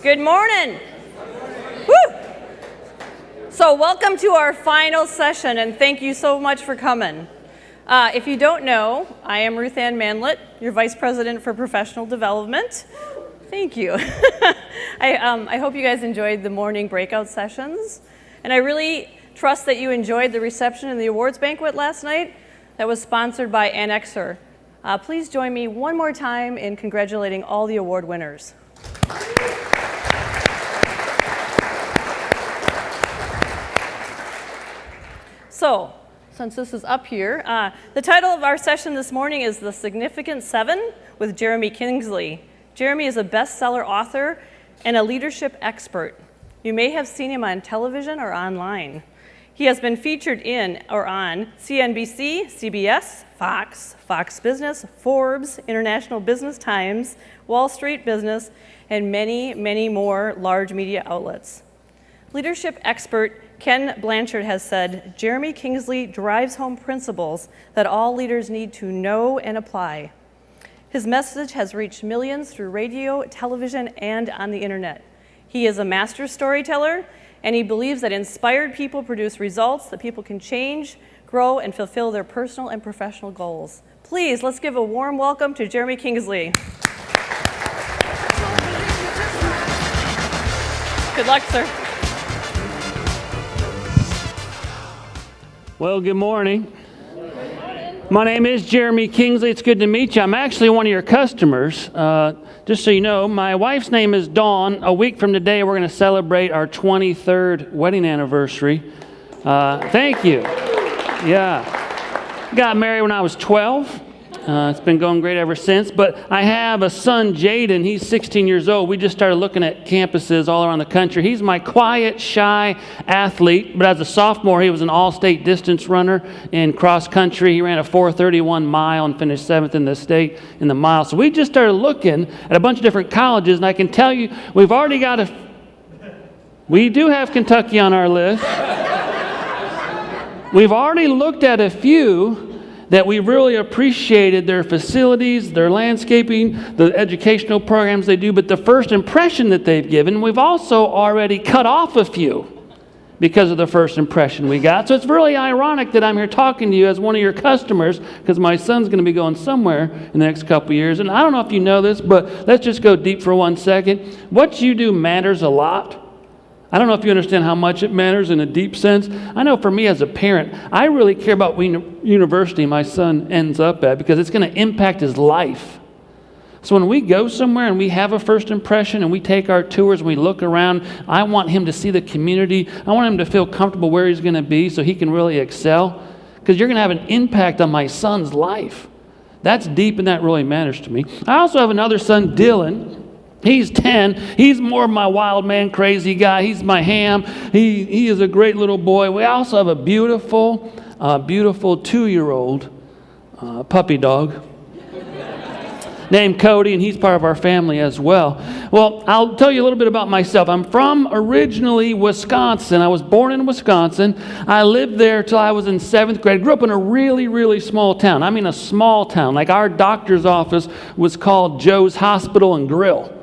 Good morning. Woo! So welcome to our final session, and thank you so much for coming. If you don't know, I am Ruth Ann Manlett, your Vice President for Professional Development. Thank you. I hope you guys enjoyed the morning breakout sessions, and I really trust that you enjoyed the reception and the awards banquet last night that was sponsored by Annexer. Please join me one more time in congratulating all the award winners. So, since this is up here, the title of our session this morning is The Significant Seven with Jeremy Kingsley. Jeremy is a bestseller author and a leadership expert. You may have seen him on television or online. He has been featured in or on CNBC, CBS, Fox, Fox Business, Forbes, International Business Times, Wall Street Business, and many, many more large media outlets. Leadership expert Ken Blanchard has said, Jeremy Kingsley drives home principles that all leaders need to know and apply. His message has reached millions through radio, television, and on the internet. He is a master storyteller, and he believes that inspired people produce results that people can change, grow, and fulfill their personal and professional goals. Please, let's give a warm welcome to Jeremy Kingsley. Good luck, sir. Well, good morning. My name is Jeremy Kingsley. It's good to meet you. I'm actually one of your customers. Just so you know, my wife's name is Dawn. A week from today, we're going to celebrate our 23rd wedding anniversary. Thank you. Yeah. Got married when I was 12. It's been going great ever since. But I have a son, Jaden. He's 16 years old. We just started looking at campuses all around the country. He's my quiet, shy athlete. But as a sophomore, he was an all-state distance runner in cross country. He ran a 4:31 mile and finished 7th in the state in the mile. So we just started looking at a bunch of different colleges. And I can tell you, we do have Kentucky on our list. We've already looked at a few that we really appreciated their facilities, their landscaping, the educational programs they do, but the first impression that they've given, we've also already cut off a few because of the first impression we got. So it's really ironic that I'm here talking to you as one of your customers, because my son's going to be going somewhere in the next couple of years. And I don't know if you know this, but let's just go deep for 1 second. What you do matters a lot. I don't know if you understand how much it matters in a deep sense. I know for me as a parent, I really care about what university my son ends up at, because it's going to impact his life. So when we go somewhere and we have a first impression and we take our tours and we look around, I want him to see the community. I want him to feel comfortable where he's going to be so he can really excel, because you're going to have an impact on my son's life. That's deep, and that really matters to me. I also have another son, Dylan. He's 10. He's more of my wild man, crazy guy. He's my ham. He is a great little boy. We also have a beautiful 2-year-old puppy dog named Cody, and he's part of our family as well. Well, I'll tell you a little bit about myself. I'm from originally Wisconsin. I was born in Wisconsin. I lived there till I was in 7th grade. Grew up in a really, really small town. I mean a small town. Like our doctor's office was called Joe's Hospital and Grill.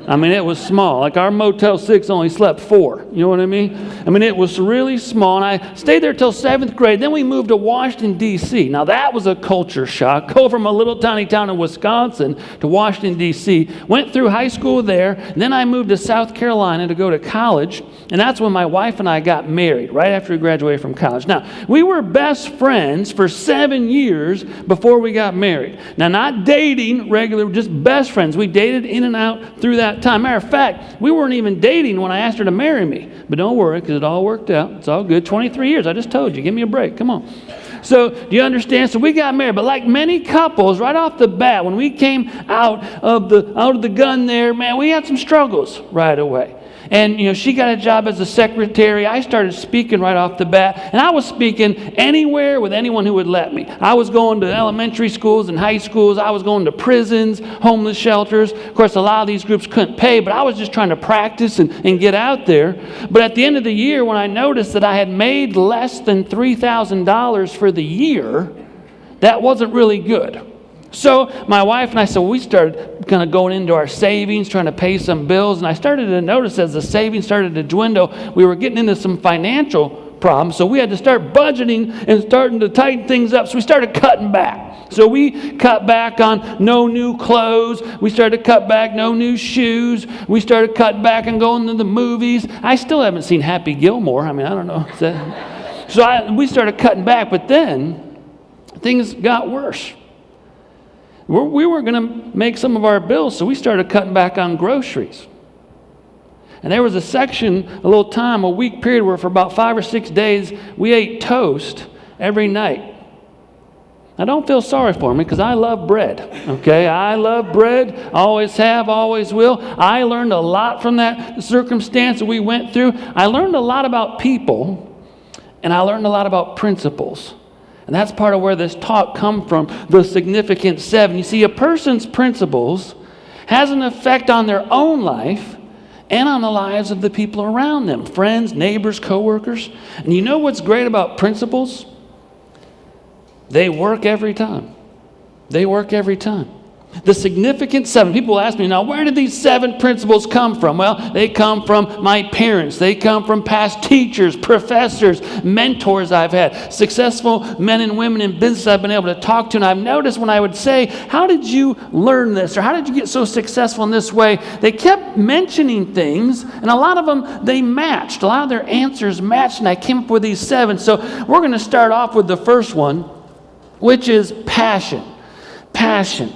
I mean, it was small. Like our Motel 6 only slept 4. You know what I mean? I mean, it was really small. And I stayed there till 7th grade. Then we moved to Washington, D.C. Now, that was a culture shock. Go from a little tiny town in Wisconsin to Washington, D.C. Went through high school there. And then I moved to South Carolina to go to college. And that's when my wife and I got married, right after we graduated from college. Now, we were best friends for 7 years before we got married. Now, not dating regularly, just best friends. We dated in and out through that time. Matter of fact, we weren't even dating when I asked her to marry me. But don't worry, because it all worked out. It's all good. 23 years, I just told you. Give me a break. Come on. So, do you understand? So we got married. But like many couples, right off the bat, when we came out of the gun there, man, we had some struggles right away. And, she got a job as a secretary. I started speaking right off the bat. And I was speaking anywhere with anyone who would let me. I was going to elementary schools and high schools. I was going to prisons, homeless shelters. Of course, a lot of these groups couldn't pay, but I was just trying to practice and get out there. But at the end of the year, when I noticed that I had made less than $3,000 for the year, that wasn't really good. So my wife and I, we started kind of going into our savings, trying to pay some bills, and I started to notice as the savings started to dwindle, we were getting into some financial problems, so we had to start budgeting and starting to tighten things up, so we started cutting back. So we cut back on no new clothes. We started to cut back no new shoes. We started cutting back and going to the movies. I still haven't seen Happy Gilmore. I don't know. So we started cutting back, but then things got worse. We were going to make some of our bills, so we started cutting back on groceries. And there was a section, a little time, a week period where for about 5 or 6 days, we ate toast every night. I don't feel sorry for me because I love bread, okay? I love bread, always have, always will. I learned a lot from that circumstance that we went through. I learned a lot about people, and I learned a lot about principles. And that's part of where this talk comes from, the significant 7. You see, a person's principles has an effect on their own life and on the lives of the people around them, friends, neighbors, coworkers. And you know what's great about principles? They work every time. They work every time. The significant 7. People ask me, now, where did these 7 principles come from? Well, they come from my parents. They come from past teachers, professors, mentors I've had, successful men and women in business I've been able to talk to. And I've noticed when I would say, how did you learn this? Or how did you get so successful in this way? They kept mentioning things, and a lot of them, they matched. A lot of their answers matched, and I came up with these 7. So we're going to start off with the first one, which is passion. Passion.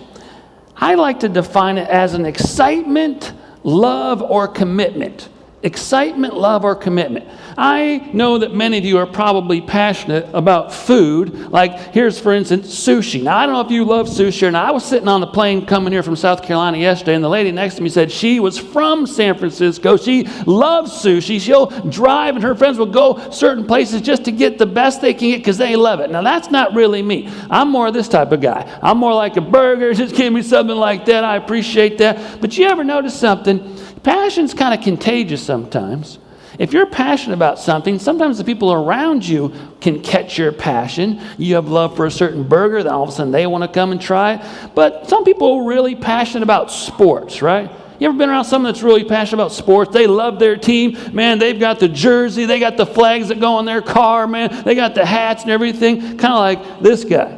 I like to define it as an excitement, love, or commitment. Excitement, love, or commitment. I know that many of you are probably passionate about food. Like, here's, for instance, sushi. Now, I don't know if you love sushi or not. I was sitting on the plane coming here from South Carolina yesterday, and the lady next to me said she was from San Francisco. She loves sushi. She'll drive, and her friends will go certain places just to get the best they can get because they love it. Now, that's not really me. I'm more this type of guy. I'm more like a burger. Just give me something like that. I appreciate that. But you ever notice something? Passion's kind of contagious sometimes. If you're passionate about something, sometimes the people around you can catch your passion. You have love for a certain burger, then all of a sudden they want to come and try it. But some people are really passionate about sports, right? You ever been around someone that's really passionate about sports? They love their team. Man, they've got the jersey. They got the flags that go on their car, man. They got the hats and everything. Kind of like this guy.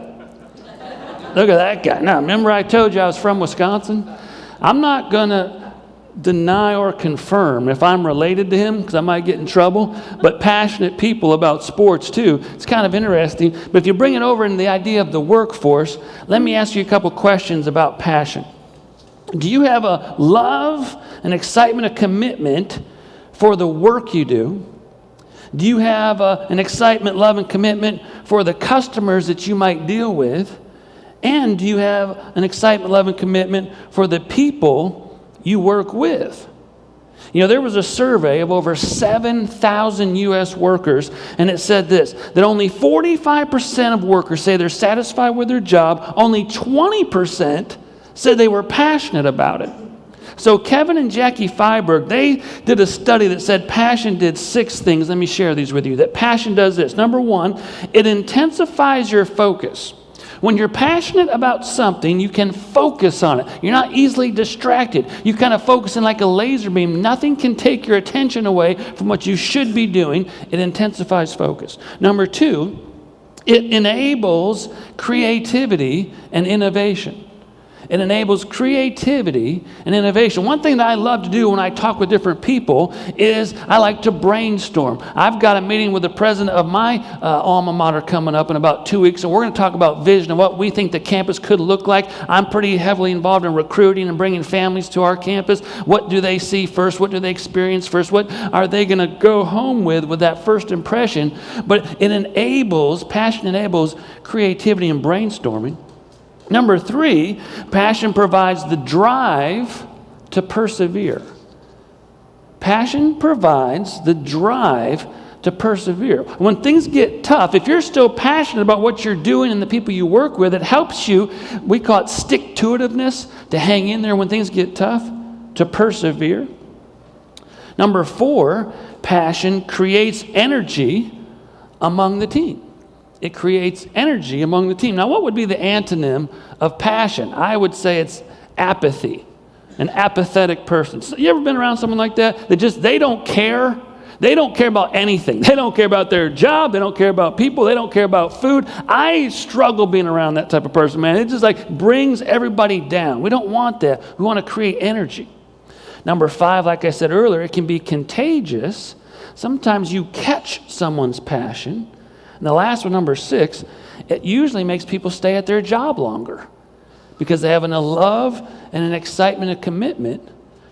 Look at that guy. Now, remember I told you I was from Wisconsin? I'm not going to deny or confirm if I'm related to him because I might get in trouble, but passionate people about sports too. It's kind of interesting. But if you bring it over in the idea of the workforce, let me ask you a couple questions about passion. Do you have a love, an excitement, a commitment for the work you do? Do you have an excitement, love, and commitment for the customers that you might deal with? And do you have an excitement, love, and commitment for the people you work with? You know, there was a survey of over 7,000 U.S. workers, and it said this, that only 45% of workers say they're satisfied with their job. Only 20% said they were passionate about it. So Kevin and Jackie Feiberg, they did a study that said passion did 6 things. Let me share these with you. That passion does this. Number 1, it intensifies your focus. When you're passionate about something, you can focus on it. You're not easily distracted. You kind of focus in like a laser beam. Nothing can take your attention away from what you should be doing. It intensifies focus. Number 2, it enables creativity and innovation. It enables creativity and innovation. One thing that I love to do when I talk with different people is I like to brainstorm. I've got a meeting with the president of my alma mater coming up in about 2 weeks, and we're going to talk about vision and what we think the campus could look like. I'm pretty heavily involved in recruiting and bringing families to our campus. What do they see first? What do they experience first? What are they going to go home with that first impression? But it enables, passion enables creativity and brainstorming. Number 3, passion provides the drive to persevere. Passion provides the drive to persevere. When things get tough, if you're still passionate about what you're doing and the people you work with, it helps you, we call it stick-to-itiveness, to hang in there when things get tough, to persevere. Number 4, passion creates energy among the team. It creates energy among the team. Now, what would be the antonym of passion? I would say it's apathy, an apathetic person. So you ever been around someone like that? They don't care. They don't care about anything. They don't care about their job. They don't care about people. They don't care about food. I struggle being around that type of person, man. It just like brings everybody down. We don't want that. We want to create energy. Number 5, like I said earlier, it can be contagious. Sometimes you catch someone's passion. And the last one, number 6, it usually makes people stay at their job longer because they have a love and an excitement and commitment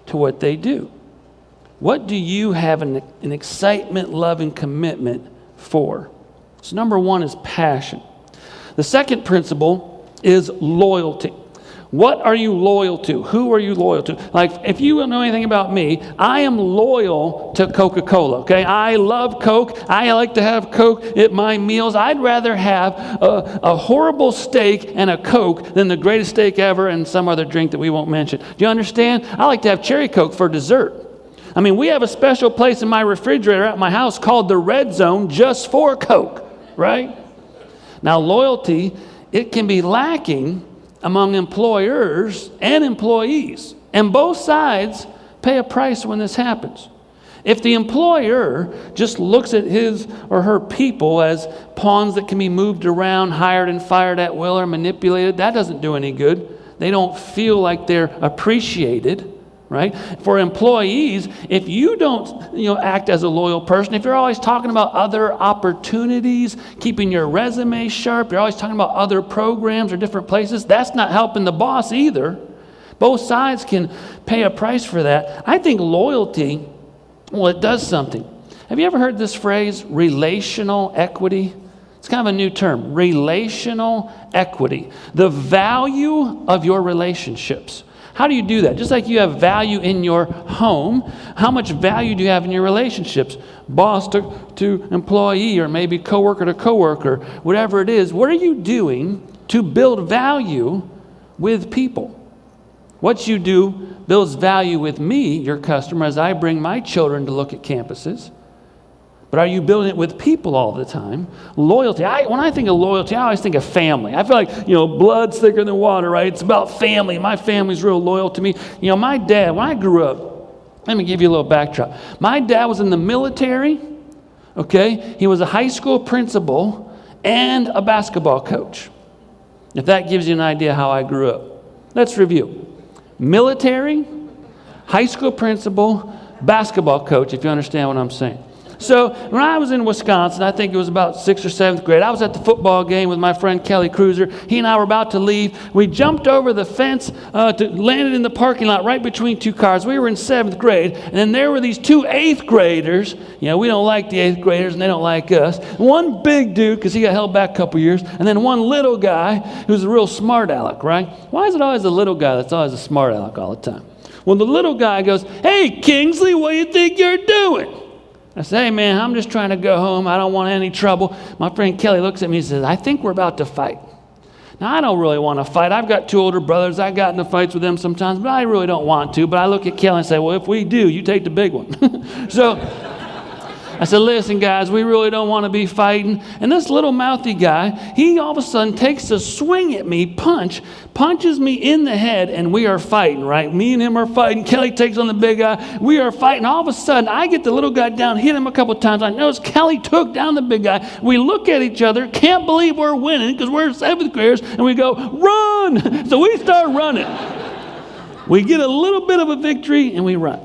to what they do. What do you have an excitement, love, and commitment for? So number 1 is passion. The second principle is loyalty. What are you loyal to? Who are you loyal to? Like, if you don't know anything about me, I am loyal to Coca-Cola, okay? I love Coke. I like to have Coke at my meals. I'd rather have a horrible steak and a Coke than the greatest steak ever and some other drink that we won't mention. Do you understand? I like to have cherry Coke for dessert. I mean, we have a special place in my refrigerator at my house called the Red Zone just for Coke, right? Now, loyalty, it can be lacking among employers and employees. And both sides pay a price when this happens. If the employer just looks at his or her people as pawns that can be moved around, hired and fired at will, or manipulated, that doesn't do any good. They don't feel like they're appreciated. Right? For employees, if you don't act as a loyal person, if you're always talking about other opportunities, keeping your resume sharp, you're always talking about other programs or different places, that's not helping the boss either. Both sides can pay a price for that. I think loyalty, well, it does something. Have you ever heard this phrase, relational equity? It's kind of a new term, relational equity. The value of your relationships. How do you do that? Just like you have value in your home, how much value do you have in your relationships? Boss to employee, or maybe coworker to coworker, whatever it is. What are you doing to build value with people? What you do builds value with me, your customer, as I bring my children to look at campuses. But are you building it with people all the time? Loyalty. When I think of loyalty, I always think of family. I feel like, blood's thicker than water, right? It's about family. My family's real loyal to me. My dad, when I grew up, let me give you a little backdrop. My dad was in the military, okay? He was a high school principal and a basketball coach. If that gives you an idea how I grew up. Let's review. Military, high school principal, basketball coach, if you understand what I'm saying. So when I was in Wisconsin, I think it was about 6th or 7th grade, I was at the football game with my friend Kelly Cruiser. He and I were about to leave. We jumped over the fence, landed in the parking lot right between 2 cars. We were in 7th grade, and then there were these 2 8th graders. We don't like the 8th graders, and they don't like us. One big dude, because he got held back a couple years, and then one little guy who's a real smart aleck, right? Why is it always the little guy that's always a smart aleck all the time? Well, the little guy goes, "Hey, Kingsley, what do you think you're doing?" I say, "Hey, man, I'm just trying to go home. I don't want any trouble." My friend Kelly looks at me and says, "I think we're about to fight." Now, I don't really want to fight. I've got 2 older brothers. I got into fights with them sometimes, but I really don't want to. But I look at Kelly and say, "Well, if we do, you take the big one." So I said, "Listen, guys, we really don't want to be fighting." And this little mouthy guy, he all of a sudden takes a swing at me, punches me in the head, and we are fighting, right? Me and him are fighting. Kelly takes on the big guy. We are fighting. All of a sudden, I get the little guy down, hit him a couple times. I notice Kelly took down the big guy. We look at each other, can't believe we're winning because we're 7th graders, and we go, "Run!" So we start running. We get a little bit of a victory, and we run.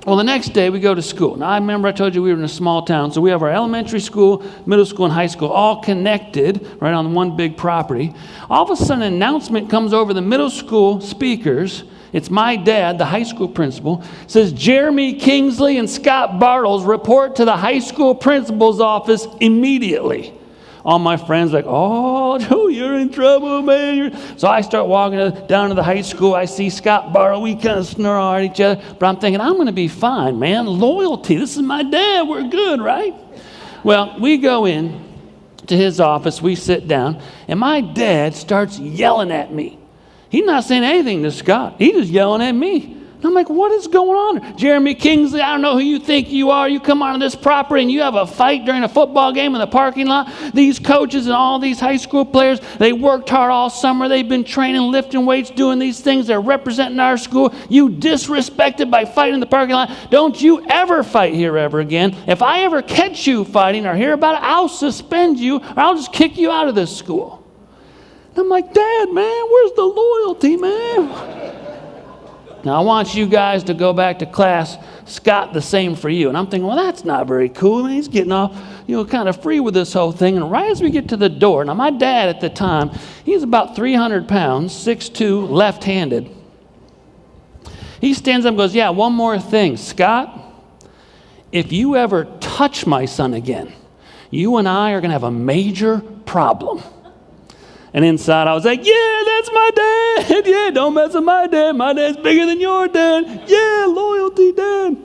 Well, the next day we go to school. Now, I remember I told you we were in a small town, so we have our elementary school, middle school, and high school all connected right on one big property. All of a sudden, an announcement comes over the middle school speakers. It's my dad, the high school principal, says, "Jeremy Kingsley and Scott Bartles report to the high school principal's office immediately." All my friends like, "Oh, Joe, you're in trouble, man." So I start walking down to the high school. I see Scott Bartle. We kind of snarl at each other. But I'm thinking, I'm going to be fine, man. Loyalty. This is my dad. We're good, right? Well, we go in to his office. We sit down. And my dad starts yelling at me. He's not saying anything to Scott. He's just yelling at me. And I'm like, what is going on? Jeremy Kingsley, I don't know who you think you are. You come onto this property and you have a fight during a football game in the parking lot. These coaches and all these high school players, they worked hard all summer. They've been training, lifting weights, doing these things. They're representing our school. You disrespected by fighting in the parking lot. Don't you ever fight here ever again. If I ever catch you fighting or hear about it, I'll suspend you or I'll just kick you out of this school. And I'm like, Dad, man, where's the loyalty, man? Now, I want you guys to go back to class. Scott, the same for you. And I'm thinking, well, that's not very cool. And he's getting off, kind of free with this whole thing. And right as we get to the door, now my dad at the time, he's about 300 pounds, 6'2", left-handed. He stands up and goes, yeah, one more thing. Scott, if you ever touch my son again, you and I are going to have a major problem. And inside I was like, yeah, that's my dad. Yeah, don't mess with my dad. My dad's bigger than your dad. Yeah, loyalty, Dad.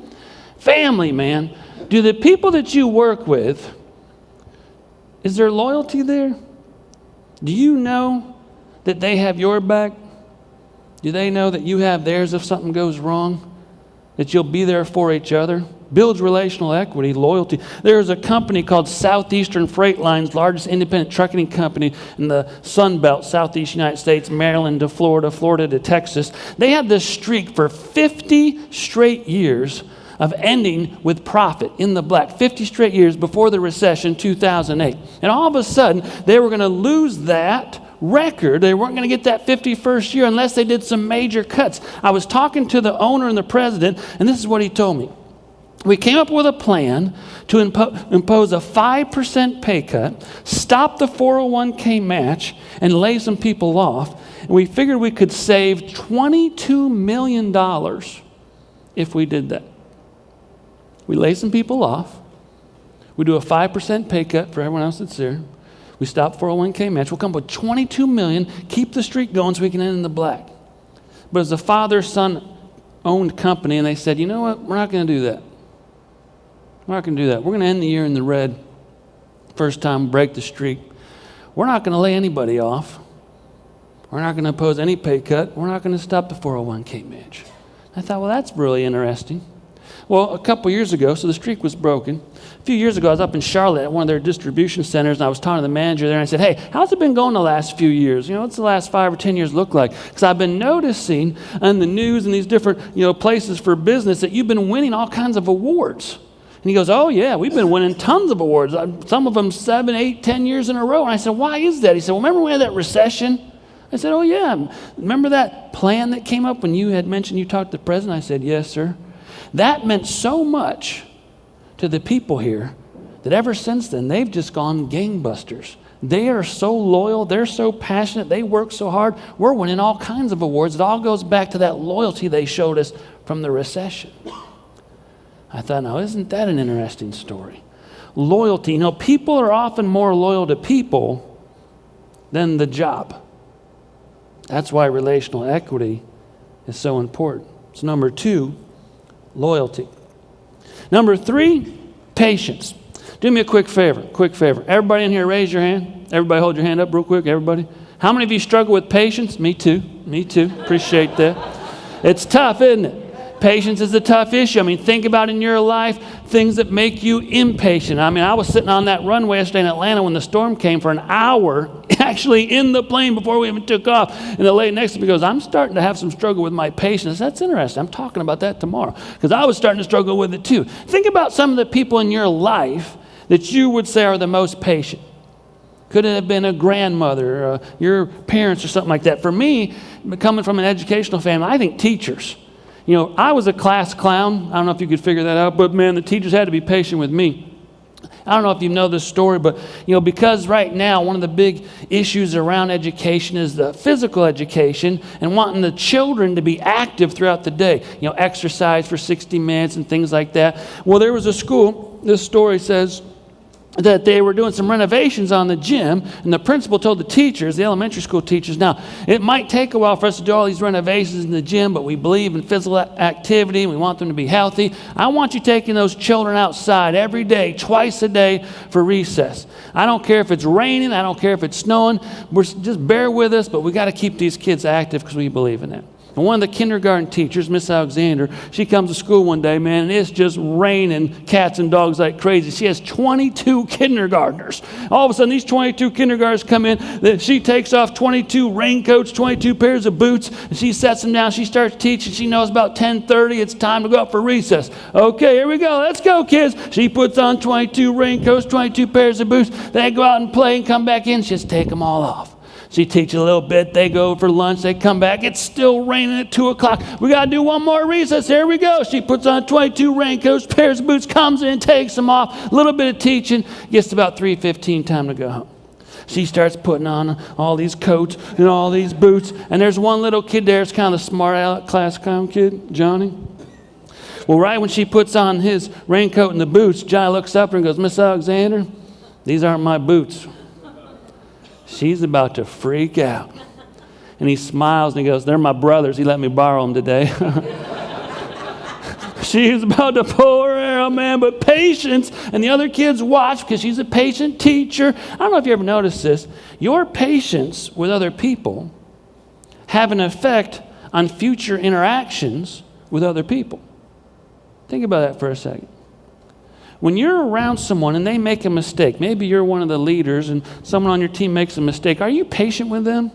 Family, man. Do the people that you work with, is there loyalty there? Do you know that they have your back? Do they know that you have theirs if something goes wrong? That you'll be there for each other? Builds relational equity, loyalty. There's a company called Southeastern Freight Lines, largest independent trucking company in the Sun Belt, Southeast United States, Maryland to Florida, Florida to Texas. They had this streak for 50 straight years of ending with profit in the black. 50 straight years before the recession, 2008. And all of a sudden, they were going to lose that record. They weren't going to get that 51st year unless they did some major cuts. I was talking to the owner and the president, and this is what he told me. We came up with a plan to impose a 5% pay cut, stop the 401k match, and lay some people off. And we figured we could save $22 million if we did that. We lay some people off. We do a 5% pay cut for everyone else that's there. We stop 401k match. We'll come up with $22 million, keep the streak going so we can end in the black. But it's a father-son owned company, and they said, you know what, we're not going to do that. We're not going to do that. We're going to end the year in the red. First time, break the streak. We're not going to lay anybody off. We're not going to impose any pay cut. We're not going to stop the 401k match. I thought, well, that's really interesting. Well, a couple years ago, so the streak was broken. A few years ago, I was up in Charlotte at one of their distribution centers, and I was talking to the manager there, and I said, hey, how's it been going the last few years? What's the last 5 or 10 years look like? Because I've been noticing on the news and these different, places for business that you've been winning all kinds of awards. And he goes, oh, yeah, we've been winning tons of awards, some of them 7, 8, 10 years in a row. And I said, why is that? He said, well, remember when we had that recession? I said, oh, yeah. Remember that plan that came up when you had mentioned you talked to the president? I said, yes, sir. That meant so much to the people here that ever since then, they've just gone gangbusters. They are so loyal. They're so passionate. They work so hard. We're winning all kinds of awards. It all goes back to that loyalty they showed us from the recession. I thought, now, isn't that an interesting story? Loyalty. People are often more loyal to people than the job. That's why relational equity is so important. So number 2, loyalty. Number 3, patience. Do me a quick favor. Everybody in here, raise your hand. Everybody hold your hand up real quick, everybody. How many of you struggle with patience? Me too. Appreciate that. It's tough, isn't it? Patience is a tough issue. Think about in your life things that make you impatient. I was sitting on that runway yesterday in Atlanta when the storm came for an hour, actually in the plane before we even took off. And the lady next to me goes, I'm starting to have some struggle with my patience. That's interesting. I'm talking about that tomorrow because I was starting to struggle with it too. Think about some of the people in your life that you would say are the most patient. Could it have been a grandmother, or your parents or something like that? For me, coming from an educational family, I think teachers. I was a class clown. I don't know if you could figure that out, but man, the teachers had to be patient with me. I don't know if you know this story, but because right now one of the big issues around education is the physical education and wanting the children to be active throughout the day. Exercise for 60 minutes and things like that. Well, there was a school, this story says, that they were doing some renovations on the gym, and the principal told the teachers, the elementary school teachers, now, it might take a while for us to do all these renovations in the gym, but we believe in physical activity, and we want them to be healthy. I want you taking those children outside every day, twice a day for recess. I don't care if it's raining, I don't care if it's snowing, just bear with us, but we got to keep these kids active because we believe in it. And one of the kindergarten teachers, Miss Alexander, she comes to school one day, man, and it's just raining cats and dogs like crazy. She has 22 kindergartners. All of a sudden, these 22 kindergartners come in. She takes off 22 raincoats, 22 pairs of boots, and she sets them down. She starts teaching. She knows about 10:30. It's time to go out for recess. Okay, here we go. Let's go, kids. She puts on 22 raincoats, 22 pairs of boots. They go out and play and come back in. She just take them all off. She teaches a little bit. They go for lunch. They come back. It's still raining at 2 o'clock. We got to do one more recess. Here we go. She puts on 22 raincoats, pairs of boots, comes in, takes them off. A little bit of teaching. Gets to about 3:15, time to go home. She starts putting on all these coats and all these boots. And there's one little kid there. It's kind of a smart aleck class clown kid, Johnny. Well, right when she puts on his raincoat and the boots, Johnny looks up and goes, Miss Alexander, these aren't my boots. She's about to freak out. And he smiles and he goes, they're my brothers. He let me borrow them today. She's about to pull her hair out, man, but patience. And the other kids watch because she's a patient teacher. I don't know if you ever noticed this. Your patience with other people have an effect on future interactions with other people. Think about that for a second. When you're around someone and they make a mistake, maybe you're one of the leaders and someone on your team makes a mistake, are you patient with them?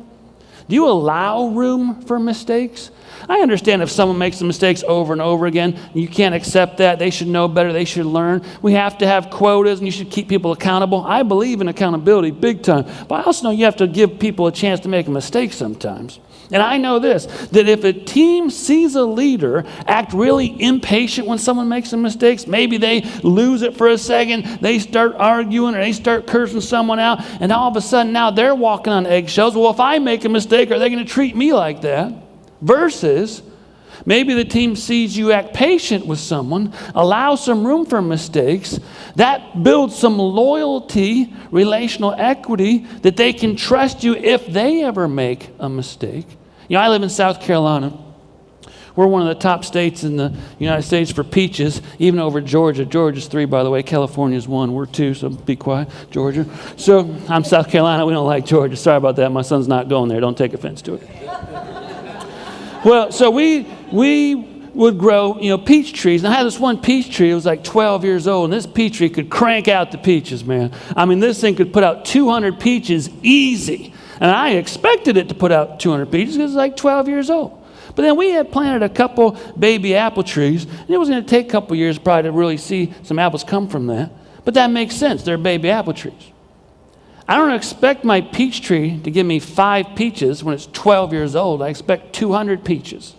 Do you allow room for mistakes? I understand if someone makes the mistakes over and over again, you can't accept that. They should know better. They should learn. We have to have quotas and you should keep people accountable. I believe in accountability big time. But I also know you have to give people a chance to make a mistake sometimes. And I know this, that if a team sees a leader act really impatient when someone makes some mistakes, maybe they lose it for a second, they start arguing or they start cursing someone out, and all of a sudden now they're walking on eggshells. Well, if I make a mistake, are they going to treat me like that? Versus, maybe the team sees you act patient with someone, allow some room for mistakes. That builds some loyalty, relational equity, that they can trust you if they ever make a mistake. You know, I live in South Carolina. We're one of the top states in the United States for peaches, even over Georgia. Georgia's 3, by the way. California's 1. We're 2, so be quiet, Georgia. So I'm South Carolina. We don't like Georgia. Sorry about that. My son's not going there. Don't take offense to it. Well, so we would grow, peach trees. And I had this one peach tree. It was like 12 years old. And this peach tree could crank out the peaches, man. I mean, this thing could put out 200 peaches easy. And I expected it to put out 200 peaches because it was like 12 years old. But then we had planted a couple baby apple trees. And it was going to take a couple years probably to really see some apples come from that. But that makes sense. They're baby apple trees. I don't expect my peach tree to give me 5 peaches when it's 12 years old. I expect 200 peaches.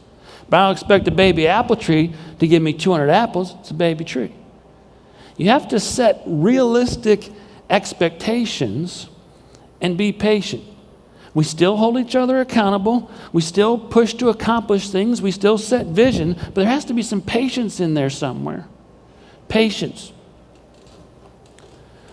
But I don't expect a baby apple tree to give me 200 apples. It's a baby tree. You have to set realistic expectations and be patient. We still hold each other accountable. We still push to accomplish things. We still set vision. But there has to be some patience in there somewhere. Patience.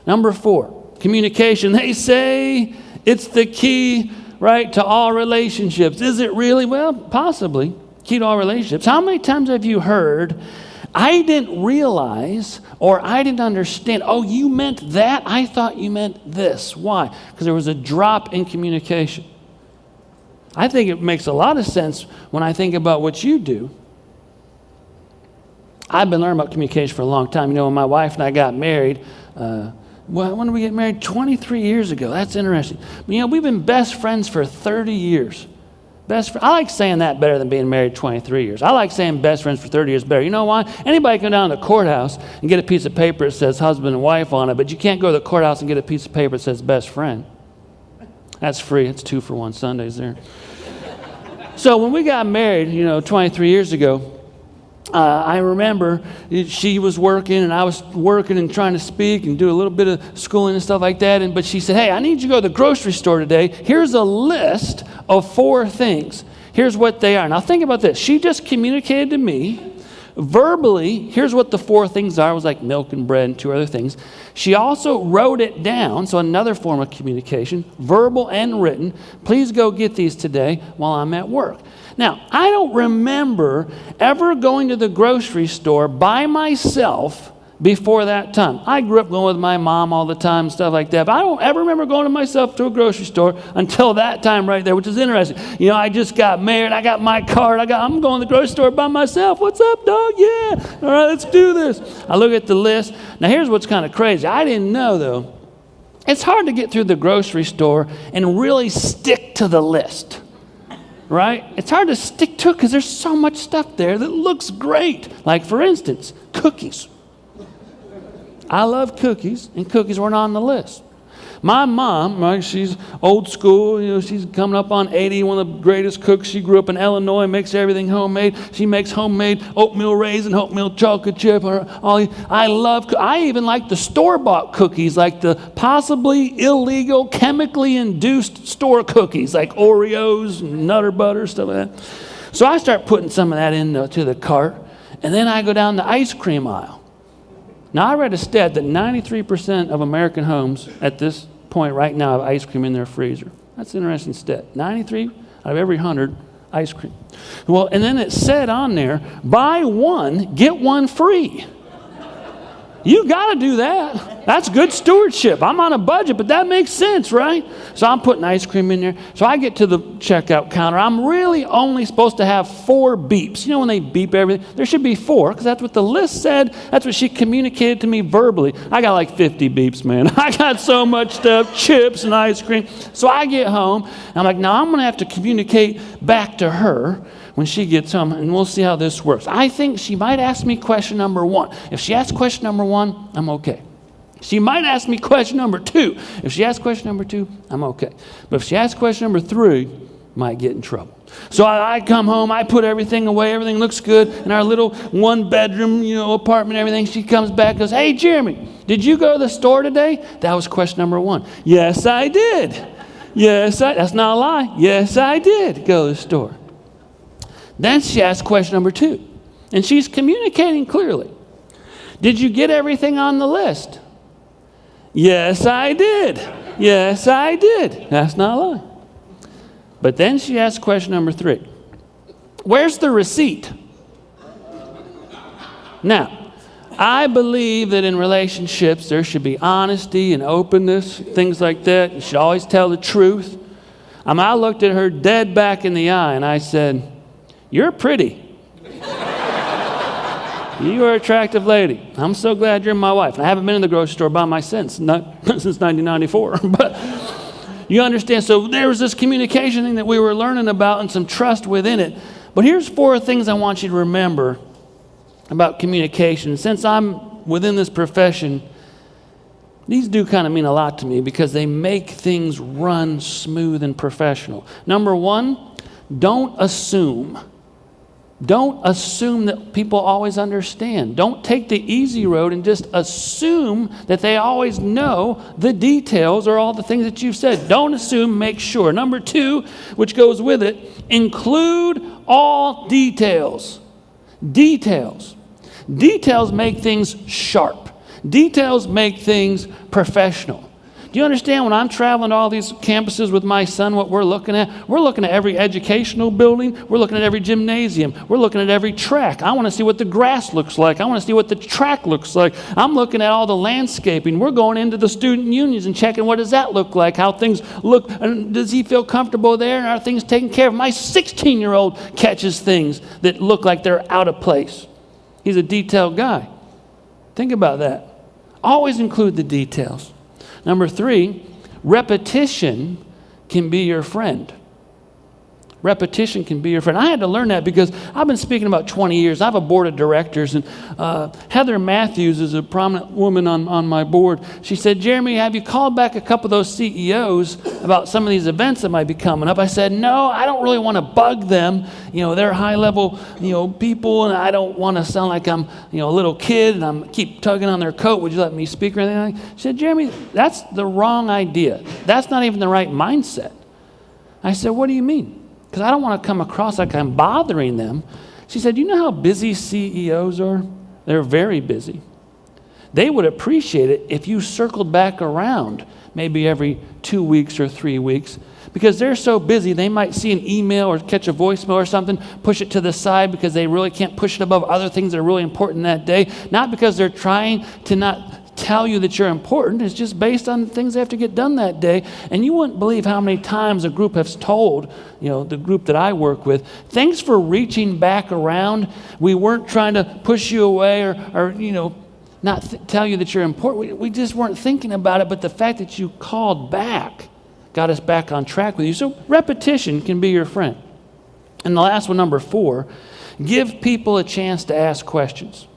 Number 4, communication. They say it's the key, right, to all relationships. Is it really? Well, possibly. Key to all relationships. How many times have you heard, I didn't realize or I didn't understand, oh, you meant that? I thought you meant this. Why? Because there was a drop in communication. I think it makes a lot of sense when I think about what you do. I've been learning about communication for a long time. When my wife and I got married, when did we get married? 23 years ago. That's interesting. We've been best friends for 30 years. I like saying that better than being married 23 years. I like saying best friends for 30 years better. You know why? Anybody can go down to the courthouse and get a piece of paper that says husband and wife on it, but you can't go to the courthouse and get a piece of paper that says best friend. That's free. It's 2 for 1 Sundays there. So when we got married, 23 years ago, I remember she was working and I was working and trying to speak and do a little bit of schooling and stuff like that. But she said, hey, I need you to go to the grocery store today. Here's a list of 4 things. Here's what they are. Now think about this. She just communicated to me verbally. Here's what the 4 things are. It was like milk and bread and 2 other things. She also wrote it down. So another form of communication, verbal and written. Please go get these today while I'm at work. Now, I don't remember ever going to the grocery store by myself before that time. I grew up going with my mom all the time, stuff like that. But I don't ever remember going to myself to a grocery store until that time right there, which is interesting. You know, I just got married. I got my card. I'm going to the grocery store by myself. What's up, dog? Yeah. All right, let's do this. I look at the list. Now, here's what's kind of crazy. I didn't know, though. It's hard to get through the grocery store and really stick to the list. Right? It's hard to stick to it because there's so much stuff there that looks great. Like, for instance, cookies. I love cookies, and cookies weren't on the list. My mom, right, she's old school, you know, she's coming up on 80, one of the greatest cooks. She grew up in Illinois, makes everything homemade. She makes homemade oatmeal raisin, oatmeal chocolate chip. I even like the store-bought cookies, like the possibly illegal, chemically induced store cookies, like Oreos, Nutter Butter, stuff like that. So I start putting some of that into the cart, and then I go down the ice cream aisle. Now, I read a stat that 93% of American homes at this point right now have ice cream in their freezer. That's an interesting stat. 93 out of every 100, ice cream. Well, and then it said on there, buy one, get one free. You got to do that. That's good stewardship. I'm on a budget, but that makes sense, right? So I'm putting ice cream in there. So I get to the checkout counter. I'm really only supposed to have 4 beeps. You know when they beep everything? There should be 4 because that's what the list said. That's what she communicated to me verbally. I got like 50 beeps, man. I got so much stuff, chips and ice cream. So I get home. And I'm like, now I'm going to have to communicate back to her when she gets home, and we'll see how this works. I think she might ask me question number 1. If she asks question number 1, I'm okay. She might ask me question number 2. If she asks question number 2, I'm okay. But if she asks question number 3, might get in trouble. So I come home, I put everything away, everything looks good in our little 1-bedroom, apartment, everything. She comes back and goes, hey, Jeremy, did you go to the store today? That was question number 1. Yes, I did. That's not a lie. Yes, I did go to the store. Then she asked question number 2, and she's communicating clearly. Did you get everything on the list? Yes, I did. Yes, I did. That's not a lie. But then she asked question number 3. Where's the receipt? Now, I believe that in relationships there should be honesty and openness, things like that. You should always tell the truth. I looked at her dead back in the eye, and I said, you're pretty. You are an attractive lady. I'm so glad you're my wife. And I haven't been in the grocery store by myself since 1994. But you understand, so there was this communication thing that we were learning about and some trust within it. But here's 4 things I want you to remember about communication. Since I'm within this profession, these do kind of mean a lot to me because they make things run smooth and professional. Number 1, don't assume. Don't assume that people always understand. Don't take the easy road and just assume that they always know the details or all the things that you've said. Don't assume, make sure. Number 2, which goes with it, include all details. Details. Details make things sharp. Details make things professional. Do you understand when I'm traveling to all these campuses with my son, what we're looking at? We're looking at every educational building. We're looking at every gymnasium. We're looking at every track. I want to see what the grass looks like. I want to see what the track looks like. I'm looking at all the landscaping. We're going into the student unions and checking what does that look like, how things look. And does he feel comfortable there? And are things taken care of? My 16-year-old catches things that look like they're out of place. He's a detailed guy. Think about that. Always include the details. Number 3, repetition can be your friend. Repetition can be your friend. I had to learn that because I've been speaking about 20 years. I have a board of directors, and Heather Matthews is a prominent woman on my board. She said, Jeremy, have you called back a couple of those CEOs about some of these events that might be coming up? I said, no, I don't really want to bug them. They're high-level, people, and I don't want to sound like I'm, a little kid, and I'm keep tugging on their coat. Would you let me speak or anything like that? She said, Jeremy, that's the wrong idea. That's not even the right mindset. I said, what do you mean? Because I don't want to come across like I'm bothering them. She said, you know how busy CEOs are? They're very busy. They would appreciate it if you circled back around maybe every 2 weeks or 3 weeks Because they're so busy, they might see an email or catch a voicemail or something, push it to the side because they really can't push it above other things that are really important that day. Not because they're trying to not tell you that you're important. It's just based on things they have to get done that day. And you wouldn't believe how many times a group has told, the group that I work with, thanks for reaching back around. We weren't trying to push you away or not tell you that you're important. We just weren't thinking about it. But the fact that you called back got us back on track with you. So repetition can be your friend. And the last one, number 4, give people a chance to ask questions.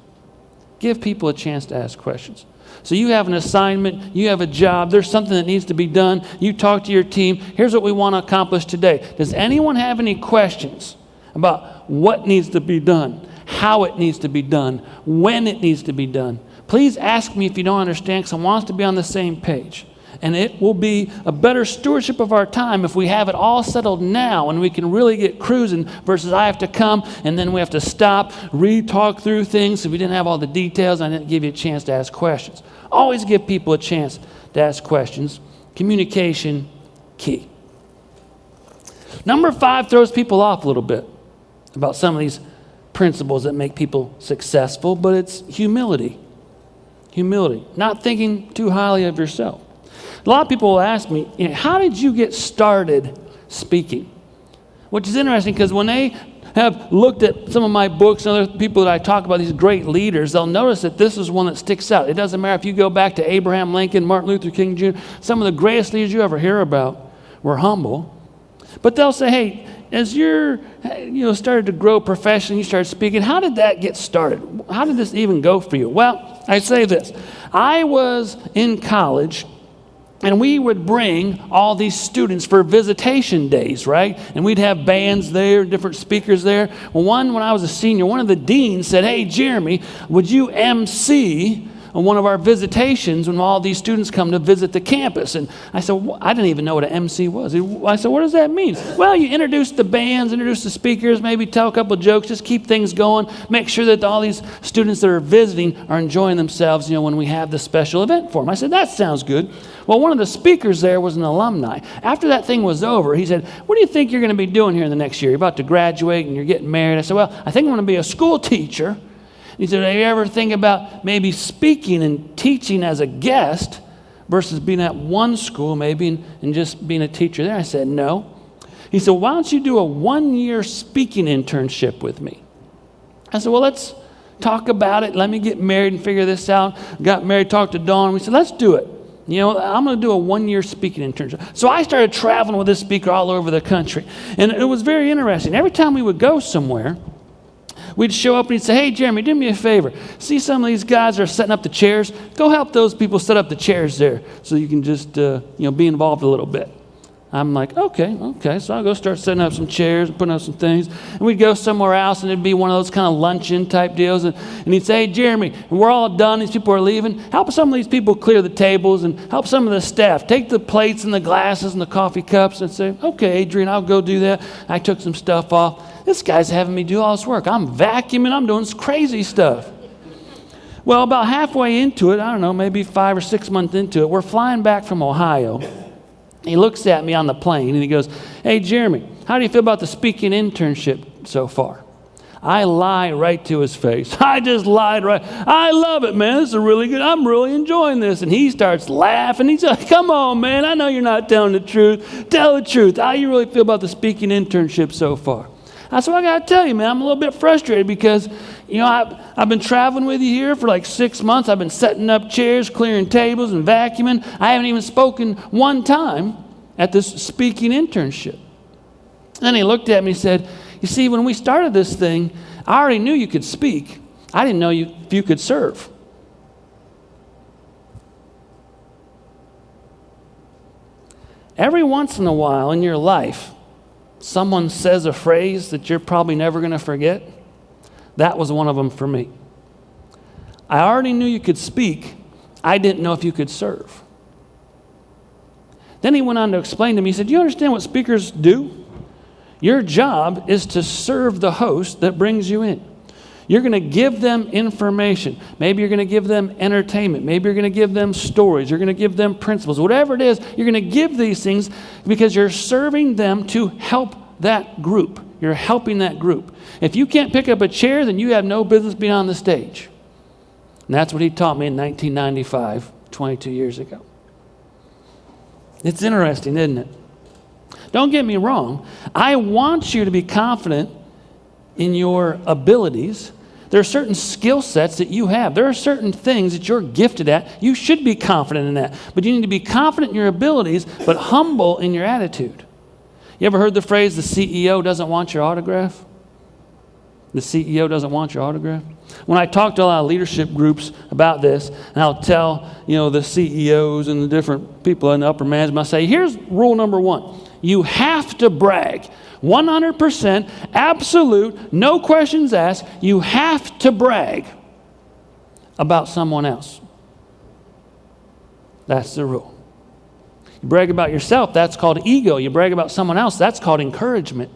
Give people a chance to ask questions. So you have an assignment, you have a job, there's something that needs to be done. You talk to your team. Here's what we want to accomplish today. Does anyone have any questions about what needs to be done, how it needs to be done, when it needs to be done? Please ask me if you don't understand, because I want us to be on the same page. And it will be a better stewardship of our time if we have it all settled now and we can really get cruising versus I have to come and then we have to stop, re-talk through things if we didn't have all the details and I didn't give you a chance to ask questions. Always give people a chance to ask questions. Communication, key. Number 5 throws people off a little bit about some of these principles that make people successful, but it's humility. Humility. Not thinking too highly of yourself. A lot of people will ask me, how did you get started speaking? Which is interesting because when they have looked at some of my books and other people that I talk about, these great leaders, they'll notice that this is one that sticks out. It doesn't matter if you go back to Abraham Lincoln, Martin Luther King Jr., some of the greatest leaders you ever hear about were humble. But they'll say, hey, as you're started to grow professionally, you started speaking, how did that get started? How did this even go for you? Well, I say this. I was in college, and we would bring all these students for visitation days, right? And we'd have bands there, different speakers there. Well, when I was a senior, one of the deans said, hey, Jeremy, would you MC on one of our visitations when all these students come to visit the campus? And I said, I didn't even know what an MC was. I said, what does that mean? Well, you introduce the bands, introduce the speakers, maybe tell a couple of jokes, just keep things going, make sure that all these students that are visiting are enjoying themselves, when we have this special event for them. I said, that sounds good. Well, one of the speakers there was an alumni. After that thing was over, he said, what do you think you're going to be doing here in the next year? You're about to graduate and you're getting married. I said, well, I think I'm going to be a school teacher. He said, have you ever think about maybe speaking and teaching as a guest versus being at one school maybe and just being a teacher there? I said, no. He said, why don't you do a 1-year speaking internship with me? I said, well, let's talk about it. Let me get married and figure this out. Got married, talked to Dawn. We said, let's do it. I'm going to do a 1-year speaking internship. So I started traveling with this speaker all over the country. And it was very interesting. Every time we would go somewhere, we'd show up and he'd say, hey, Jeremy, do me a favor. See some of these guys that are setting up the chairs? Go help those people set up the chairs there so you can just, be involved a little bit. I'm like, okay. So I'll go start setting up some chairs and putting up some things. And we'd go somewhere else and it'd be one of those kind of luncheon type deals. And he'd say, hey, Jeremy, we're all done. These people are leaving. Help some of these people clear the tables and help some of the staff. Take the plates and the glasses and the coffee cups and say, okay, Adrian, I'll go do that. I took some stuff off. This guy's having me do all this work. I'm vacuuming. I'm doing this crazy stuff. Well, about halfway into it, I don't know, maybe 5 or 6 months into it, we're flying back from Ohio. He looks at me on the plane and he goes, hey, Jeremy, how do you feel about the speaking internship so far? I lie right to his face. I just lied right. I love it, man. This is really good. I'm really enjoying this. And he starts laughing. He's like, come on, man. I know you're not telling the truth. Tell the truth. How do you really feel about the speaking internship so far? I said, well, I got to tell you, man, I'm a little bit frustrated because, I've been traveling with you here for like 6 months. I've been setting up chairs, clearing tables, and vacuuming. I haven't even spoken one time at this speaking internship. Then he looked at me and said, you see, when we started this thing, I already knew you could speak. I didn't know if you could serve. Every once in a while in your life, someone says a phrase that you're probably never going to forget. That was one of them for me. I already knew you could speak. I didn't know if you could serve. Then he went on to explain to me, he said, do you understand what speakers do? Your job is to serve the host that brings you in. You're going to give them information. Maybe you're going to give them entertainment. Maybe you're going to give them stories. You're going to give them principles. Whatever it is, you're going to give these things because you're serving them to help that group. You're helping that group. If you can't pick up a chair, then you have no business being on the stage. And that's what he taught me in 1995, 22 years ago. It's interesting, isn't it? Don't get me wrong. I want you to be confident in your abilities. There are certain skill sets that you have. There are certain things that you're gifted at. You should be confident in that. But you need to be confident in your abilities, but humble in your attitude. You ever heard the phrase, the CEO doesn't want your autograph? The CEO doesn't want your autograph? When I talk to a lot of leadership groups about this, and I'll tell, the CEOs and the different people in the upper management, I'll say, here's rule number one. You have to brag. 100%, absolute, no questions asked. You have to brag about someone else. That's the rule. You brag about yourself, that's called ego. You brag about someone else, that's called encouragement.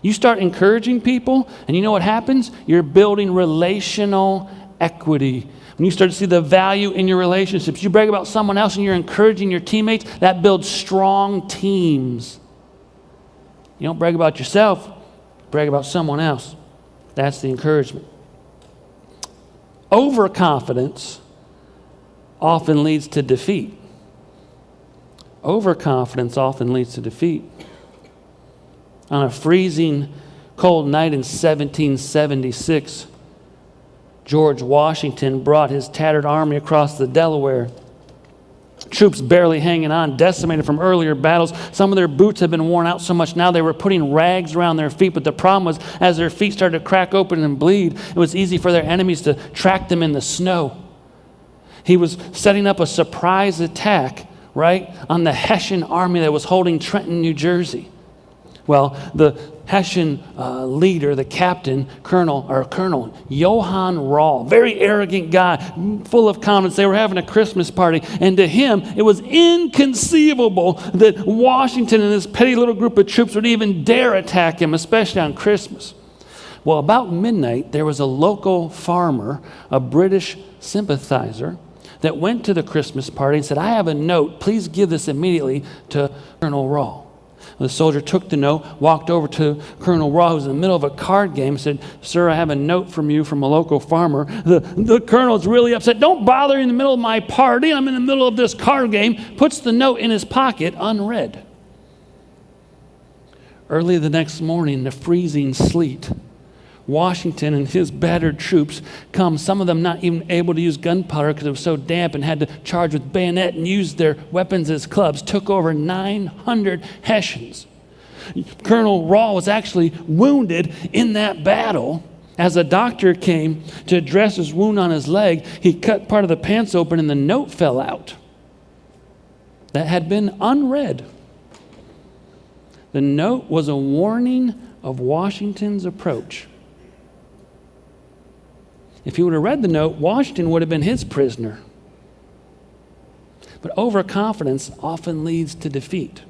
You start encouraging people, and you know what happens? You're building relational equity. When you start to see the value in your relationships, you brag about someone else and you're encouraging your teammates, that builds strong teams. You don't brag about yourself, brag about someone else. That's the encouragement. Overconfidence often leads to defeat. Overconfidence often leads to defeat. On a freezing cold night in 1776, George Washington brought his tattered army across the Delaware. Troops barely hanging on, decimated from earlier battles. Some of their boots had been worn out so much now they were putting rags around their feet. But the problem was, as their feet started to crack open and bleed, it was easy for their enemies to track them in the snow. He was setting up a surprise attack, right, on the Hessian army that was holding Trenton, New Jersey. Well, the Hessian leader, the captain, Colonel Johann Rall, very arrogant guy, full of confidence. They were having a Christmas party, and to him, it was inconceivable that Washington and this petty little group of troops would even dare attack him, especially on Christmas. Well, about midnight, there was a local farmer, a British sympathizer, that went to the Christmas party and said, I have a note. Please give this immediately to Colonel Rall. The soldier took the note, walked over to Colonel Rall, who was in the middle of a card game, and said, Sir, I have a note from you from a local farmer. The colonel's really upset. Don't bother in the middle of my party. I'm in the middle of this card game. Puts the note in his pocket, unread. Early the next morning, in the freezing sleet, Washington and his battered troops come, some of them not even able to use gunpowder because it was so damp, and had to charge with bayonet and use their weapons as clubs, took over 900 Hessians. Colonel Rall was actually wounded in that battle. As a doctor came to address his wound on his leg, he cut part of the pants open and the note fell out that had been unread. The note was a warning of Washington's approach. If he would have read the note, Washington would have been his prisoner. But overconfidence often leads to defeat.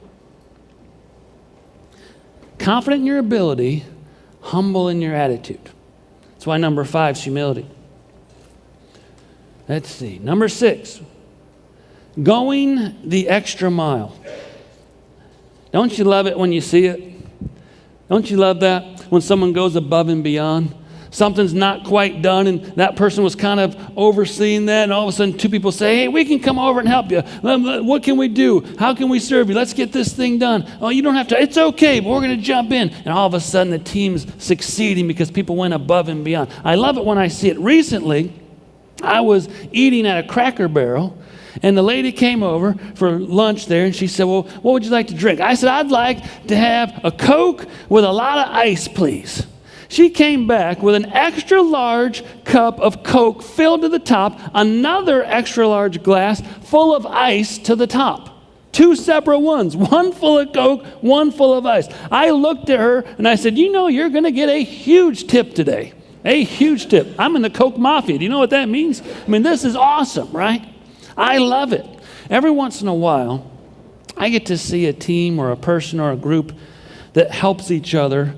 Confident in your ability, humble in your attitude. That's why number 5 is humility. Let's see. Number 6, going the extra mile. Don't you love it when you see it? Don't you love that when someone goes above and beyond? Something's not quite done, and that person was kind of overseeing that, and all of a sudden 2 people say, hey, we can come over and help you. What can we do? How can we serve you? Let's get this thing done. Oh, you don't have to. It's okay, but we're going to jump in. And all of a sudden the team's succeeding because people went above and beyond. I love it when I see it. Recently, I was eating at a Cracker Barrel, and the lady came over for lunch there, and she said, well, what would you like to drink? I said, I'd like to have a Coke with a lot of ice, please. She came back with an extra large cup of Coke filled to the top, another extra large glass full of ice to the top. 2 separate ones, one full of Coke, one full of ice. I looked at her and I said, you're going to get a huge tip today. A huge tip. I'm in the Coke Mafia. Do you know what that means? I mean, this is awesome, right? I love it. Every once in a while, I get to see a team or a person or a group that helps each other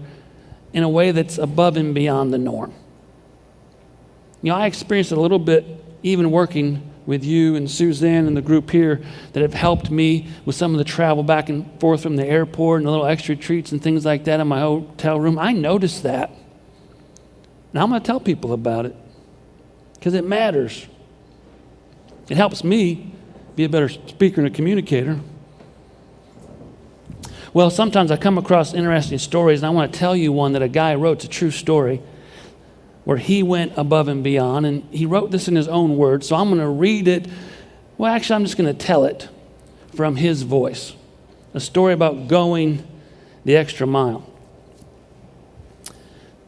in a way that's above and beyond the norm. I experienced it a little bit even working with you and Suzanne and the group here that have helped me with some of the travel back and forth from the airport and the little extra treats and things like that in my hotel room. I noticed that. And I'm going to tell people about it because it matters. It helps me be a better speaker and a communicator. Well, sometimes I come across interesting stories, and I want to tell you one that a guy wrote. It's a true story where he went above and beyond, and he wrote this in his own words, so I'm going to read it. Well, actually, I'm just going to tell it from his voice. A story about going the extra mile.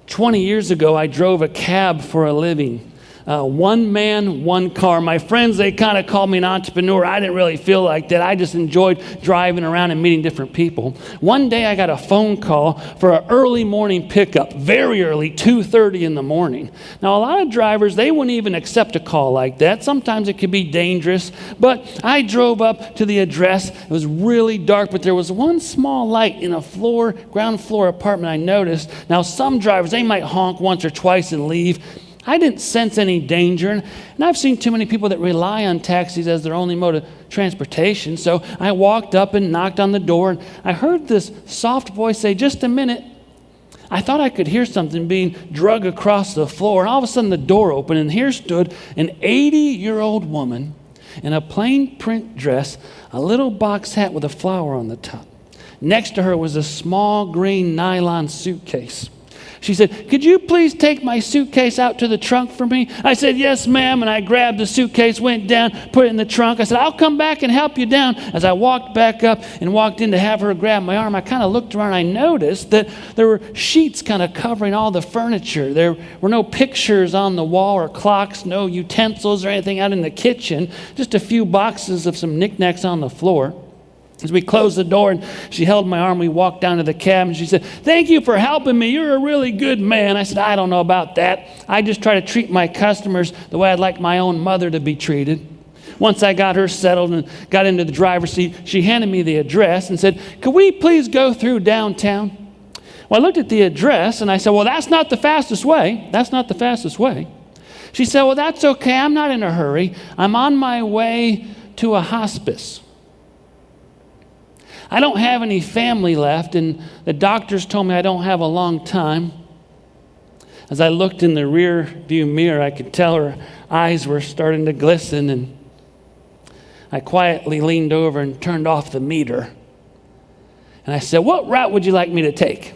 20 years ago, I drove a cab for a living. One man, one car. My friends, they kind of called me an entrepreneur. I didn't really feel like that. I just enjoyed driving around and meeting different people. One day I got a phone call for an early morning pickup, very early, 2:30 in the morning. Now, a lot of drivers, they wouldn't even accept a call like that. Sometimes it could be dangerous, but I drove up to the address. It was really dark, but there was one small light in a ground floor apartment I noticed. Now, some drivers, they might honk once or twice and leave. I didn't sense any danger, and I've seen too many people that rely on taxis as their only mode of transportation. So I walked up and knocked on the door, and I heard this soft voice say, "Just a minute." I thought I could hear something being drug across the floor, and all of a sudden the door opened, and here stood an 80-year-old woman in a plain print dress, a little box hat with a flower on the top. Next to her was a small green nylon suitcase. She said, "Could you please take my suitcase out to the trunk for me?" I said, "Yes, ma'am," and I grabbed the suitcase, went down, put it in the trunk. I said, "I'll come back and help you down." As I walked back up and walked in to have her grab my arm, I kind of looked around and I noticed that there were sheets kind of covering all the furniture. There were no pictures on the wall or clocks, no utensils or anything out in the kitchen, just a few boxes of some knickknacks on the floor. As we closed the door and she held my arm, we walked down to the cab and she said, "Thank you for helping me. You're a really good man." I said, "I don't know about that. I just try to treat my customers the way I'd like my own mother to be treated." Once I got her settled and got into the driver's seat, she handed me the address and said, "Could we please go through downtown?" Well, I looked at the address and I said, "Well, that's not the fastest way. That's not the fastest way." She said, "Well, that's okay. I'm not in a hurry. I'm on my way to a hospice. I don't have any family left, and the doctors told me I don't have a long time." As I looked in the rear view mirror, I could tell her eyes were starting to glisten, and I quietly leaned over and turned off the meter. And I said, "What route would you like me to take?"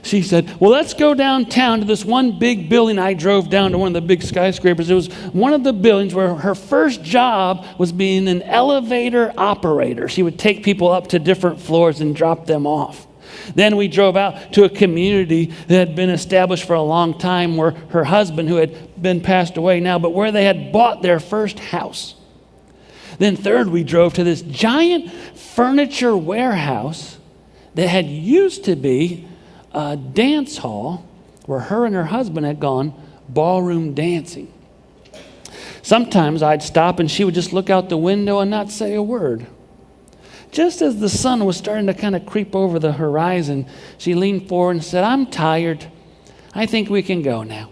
She said, "Well, let's go downtown to this one big building." I drove down to one of the big skyscrapers. It was one of the buildings where her first job was being an elevator operator. She would take people up to different floors and drop them off. Then we drove out to a community that had been established for a long time where her husband, who had been passed away now, but where they had bought their first house. Then third, we drove to this giant furniture warehouse that had used to be a dance hall where her and her husband had gone ballroom dancing. Sometimes I'd stop and she would just look out the window and not say a word. Just as the sun was starting to kind of creep over the horizon, she leaned forward and said, "I'm tired. I think we can go now."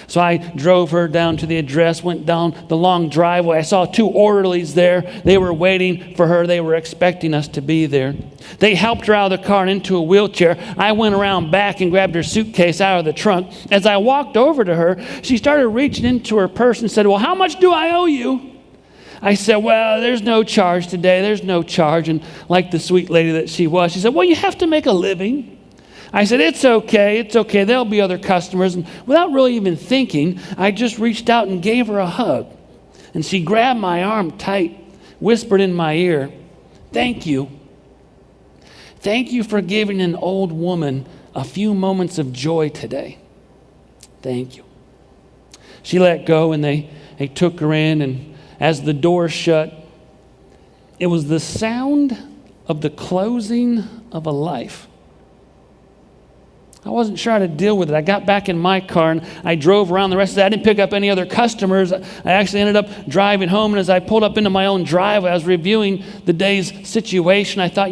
So I drove her down to the address, went down the long driveway. I saw two orderlies there. They were waiting for her. They were expecting us to be there. They helped her out of the car and into a wheelchair. I went around back and grabbed her suitcase out of the trunk. As I walked over to her, she started reaching into her purse and said, "Well, how much do I owe you?" I said, "Well, there's no charge today. There's no charge." And like the sweet lady that she was, she said, "Well, you have to make a living." I said, it's okay. There'll be other customers." And without really even thinking, I just reached out and gave her a hug. And she grabbed my arm tight, whispered in my ear, "Thank you. Thank you for giving an old woman a few moments of joy today. Thank you." She let go and they took her in. And as the door shut, it was the sound of the closing of a life. I wasn't sure how to deal with it. I got back in my car and I drove around the rest of the day. I didn't pick up any other customers. I actually ended up driving home, and as I pulled up into my own driveway, I was reviewing the day's situation. I thought,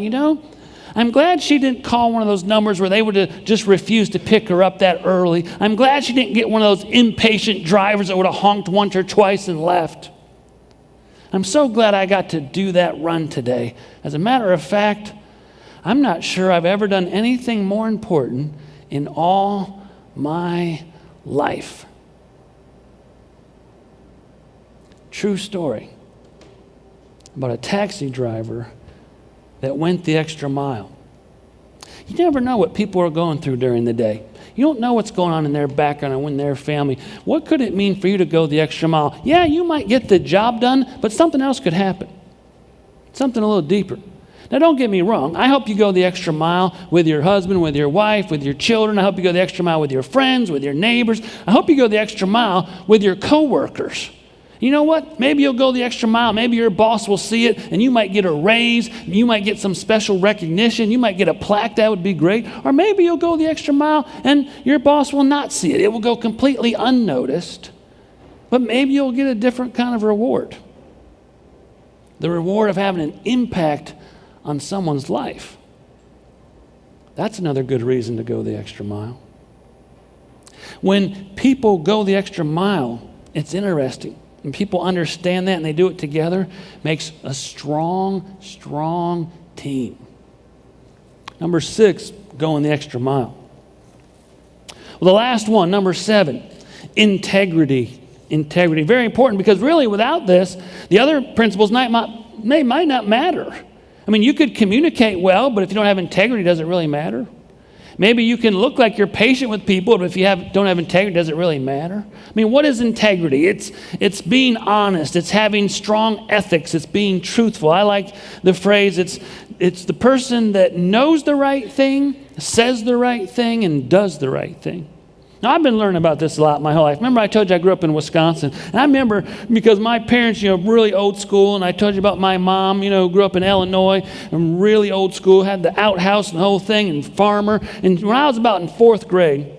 I'm glad she didn't call one of those numbers where they would have just refused to pick her up that early. I'm glad she didn't get one of those impatient drivers that would have honked once or twice and left. I'm so glad I got to do that run today. As a matter of fact, I'm not sure I've ever done anything more important in all my life. True story about a taxi driver that went the extra mile. You never know what people are going through during the day. You don't know what's going on in their background and in their family. What could it mean for you to go the extra mile? Yeah, you might get the job done, but something else could happen. Something a little deeper. Now, don't get me wrong. I hope you go the extra mile with your husband, with your wife, with your children. I hope you go the extra mile with your friends, with your neighbors. I hope you go the extra mile with your coworkers. You know what? Maybe you'll go the extra mile. Maybe your boss will see it, and you might get a raise. You might get some special recognition. You might get a plaque. That would be great. Or maybe you'll go the extra mile, and your boss will not see it. It will go completely unnoticed. But maybe you'll get a different kind of reward. The reward of having an impact on someone's life. That's another good reason to go the extra mile. When people go the extra mile, it's interesting. When people understand that and they do it together, it makes a strong, strong team. Number 6, going the extra mile. Well, the last one, number 7, integrity. Integrity. Very important, because really without this, the other principles might not matter. I mean, you could communicate well, but if you don't have integrity, does it really matter? Maybe you can look like you're patient with people, but if you don't have integrity, does it really matter? I mean, what is integrity? It's being honest. It's having strong ethics. It's being truthful. I like the phrase, it's the person that knows the right thing, says the right thing, and does the right thing. Now, I've been learning about this a lot my whole life. Remember, I told you I grew up in Wisconsin. And I remember because my parents, really old school, and I told you about my mom, grew up in Illinois, and really old school, had the outhouse and the whole thing, and farmer. And when I was about in 4th grade,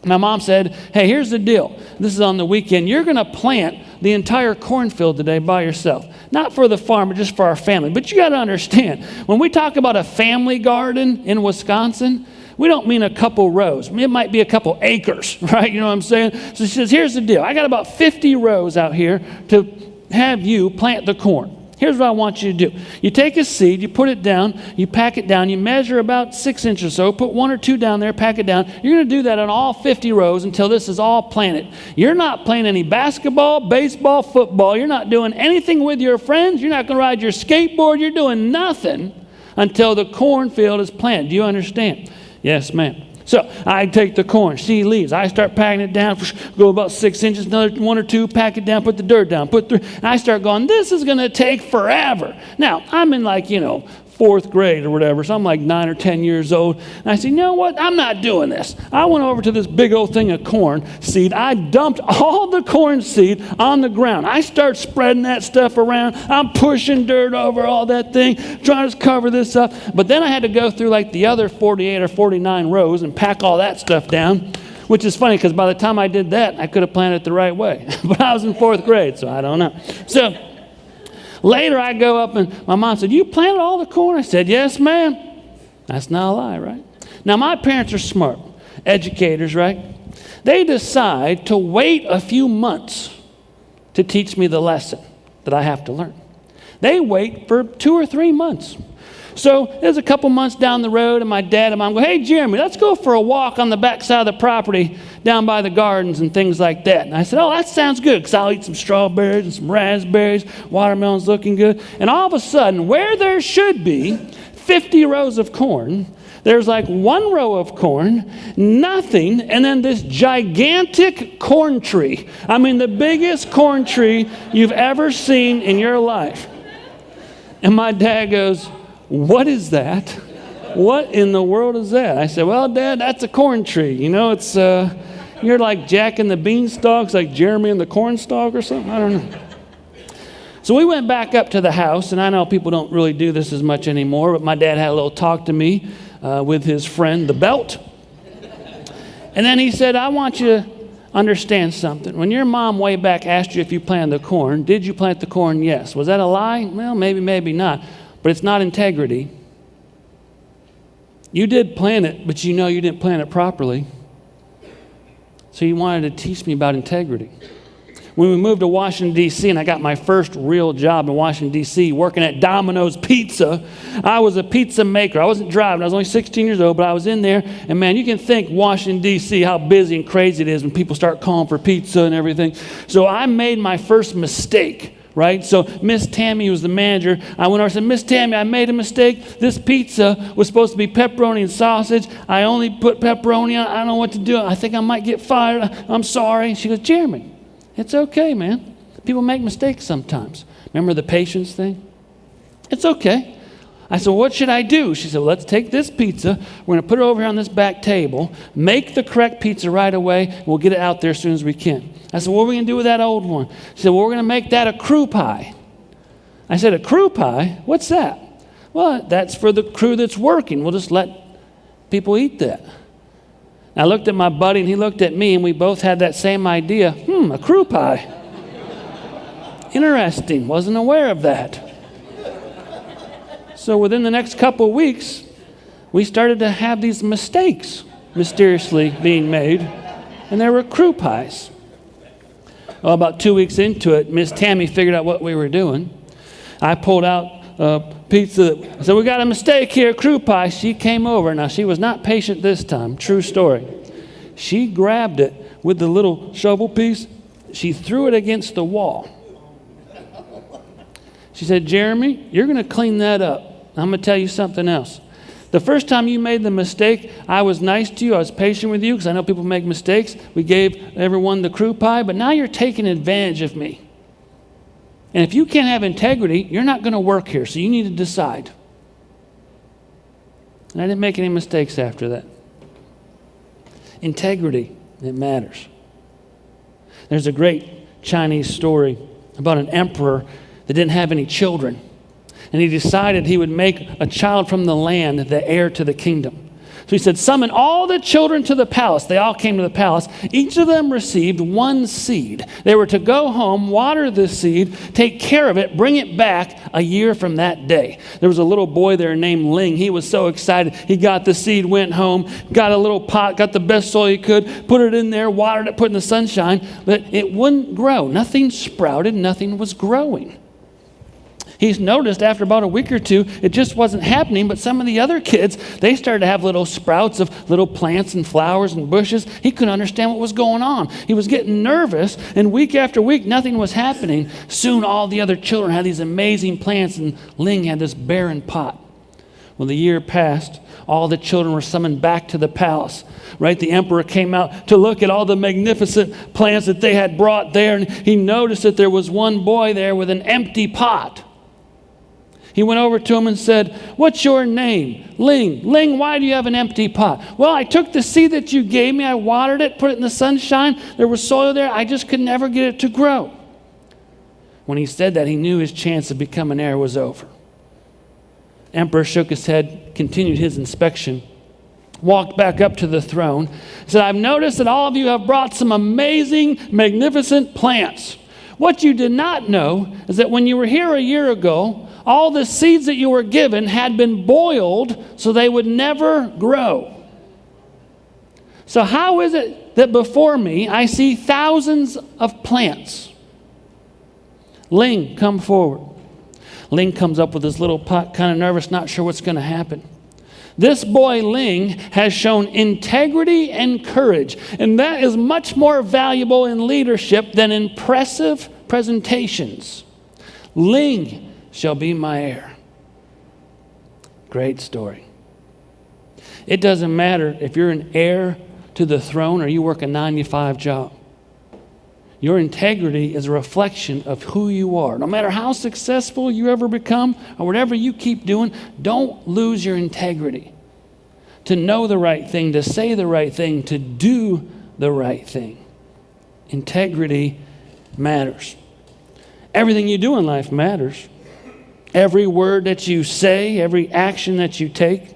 my mom said, hey, here's the deal. This is on the weekend. You're going to plant the entire cornfield today by yourself. Not for the farm, but just for our family. But you got to understand, when we talk about a family garden in Wisconsin, we don't mean a couple rows. It might be a couple acres, right? You know what I'm saying? So she says, here's the deal. I got about 50 rows out here to have you plant the corn. Here's what I want you to do. You take a seed, you put it down, you pack it down, you measure about 6 inches or so, put 1 or 2 down there, pack it down. You're going to do that on all 50 rows until this is all planted. You're not playing any basketball, baseball, football. You're not doing anything with your friends. You're not going to ride your skateboard. You're doing nothing until the cornfield is planted. Do you understand? Yes, ma'am. So I take the corn, she leaves. I start packing it down, go about 6 inches, another 1 or 2, pack it down, put the dirt down, and I start going, this is going to take forever. Now, I'm in 4th grade or whatever, so I'm 9 or 10 years old. And I said, you know what? I'm not doing this. I went over to this big old thing of corn seed. I dumped all the corn seed on the ground. I start spreading that stuff around. I'm pushing dirt over all that thing, trying to cover this up. But then I had to go through the other 48 or 49 rows and pack all that stuff down, which is funny because by the time I did that, I could have planted it the right way. But I was in 4th grade, so I don't know. So later I go up and my mom said, you planted all the corn? I said, yes, ma'am. That's not a lie, right? Now, my parents are smart, educators, right? They decide to wait a few months to teach me the lesson that I have to learn. They wait for 2 or 3 months. So there's a couple months down the road, and my dad and mom go, hey, Jeremy, let's go for a walk on the back side of the property down by the gardens and things like that. And I said, oh, that sounds good, because I'll eat some strawberries and some raspberries. Watermelon's looking good. And all of a sudden, where there should be 50 rows of corn, there's 1 row of corn, nothing, and then this gigantic corn tree. I mean, the biggest corn tree you've ever seen in your life. And my dad goes, what is that? What in the world is that? I said, well, Dad, that's a corn tree. It's, you're like Jack and the Beanstalks, like Jeremy and the Cornstalk or something. I don't know. So we went back up to the house, and I know people don't really do this as much anymore, but my dad had a little talk to me with his friend, the Belt. And then he said, I want you to understand something. When your mom way back asked you if you planted the corn, did you plant the corn? Yes. Was that a lie? Well, maybe not. But it's not integrity. You did plan it, but you know you didn't plan it properly. So you wanted to teach me about integrity. When we moved to Washington, D.C., and I got my first real job in Washington, D.C., working at Domino's Pizza, I was a pizza maker. I wasn't driving. I was only 16 years old, but I was in there. And, man, you can think Washington, D.C., how busy and crazy it is when people start calling for pizza and everything. So I made my first mistake, right? So Miss Tammy was the manager. I went over and said, Miss Tammy, I made a mistake. This pizza was supposed to be pepperoni and sausage. I only put pepperoni on. I don't know what to do. I think I might get fired. I'm sorry. She goes, Jeremy, it's okay, man. People make mistakes sometimes. Remember the patience thing? It's okay. I said, well, what should I do? She said, well, let's take this pizza. We're going to put it over here on this back table. Make the correct pizza right away. We'll get it out there as soon as we can. I said, what are we going to do with that old one? She said, well, we're going to make that a crew pie. I said, a crew pie? What's that? Well, that's for the crew that's working. We'll just let people eat that. I looked at my buddy, and he looked at me, and we both had that same idea. A crew pie. Interesting. Wasn't aware of that. So within the next couple of weeks, we started to have these mistakes mysteriously being made, and there were crew pies. Well, about 2 weeks into it, Miss Tammy figured out what we were doing. I pulled out pizza. I said, we got a mistake here, crew pie. She came over. Now, she was not patient this time. True story. She grabbed it with the little shovel piece. She threw it against the wall. She said, Jeremy, you're going to clean that up. I'm going to tell you something else. The first time you made the mistake, I was nice to you. I was patient with you because I know people make mistakes. We gave everyone the crew pie, but now you're taking advantage of me. And if you can't have integrity, you're not going to work here, so you need to decide. And I didn't make any mistakes after that. Integrity, it matters. There's a great Chinese story about an emperor that didn't have any children. And he decided he would make a child from the land the heir to the kingdom. So he said, summon all the children to the palace. They all came to the palace. Each of them received one seed. They were to go home, water the seed, take care of it, bring it back a year from that day. There was a little boy there named Ling. He was so excited. He got the seed, went home, got a little pot, got the best soil he could, put it in there, watered it, put it in the sunshine, but it wouldn't grow. Nothing sprouted, nothing was growing. He's noticed after about a week or two, it just wasn't happening, but some of the other kids, they started to have little sprouts of little plants and flowers and bushes. He couldn't understand what was going on. He was getting nervous, and week after week, nothing was happening. Soon, all the other children had these amazing plants, and Ling had this barren pot. Well, the year passed. All the children were summoned back to the palace, right? The emperor came out to look at all the magnificent plants that they had brought there, and he noticed that there was one boy there with an empty pot. He went over to him and said, what's your name? Ling. Ling, why do you have an empty pot? Well, I took the seed that you gave me. I watered it, put it in the sunshine. There was soil there. I just could never get it to grow. When he said that, he knew his chance of becoming heir was over. Emperor shook his head, continued his inspection, walked back up to the throne, said, I've noticed that all of you have brought some amazing, magnificent plants. What you did not know is that when you were here a year ago, all the seeds that you were given had been boiled so they would never grow. So how is it that before me I see thousands of plants? Ling, come forward. Ling comes up with his little pot, kind of nervous, not sure what's going to happen. This boy, Ling, has shown integrity and courage, and that is much more valuable in leadership than impressive presentations. Ling shall be my heir. Great story. It doesn't matter if you're an heir to the throne or you work a 9-to-5 job. Your integrity is a reflection of who you are. No matter how successful you ever become or whatever you keep doing, don't lose your integrity. To know the right thing, to say the right thing, to do the right thing. Integrity matters. Everything you do in life matters. Every word that you say, every action that you take.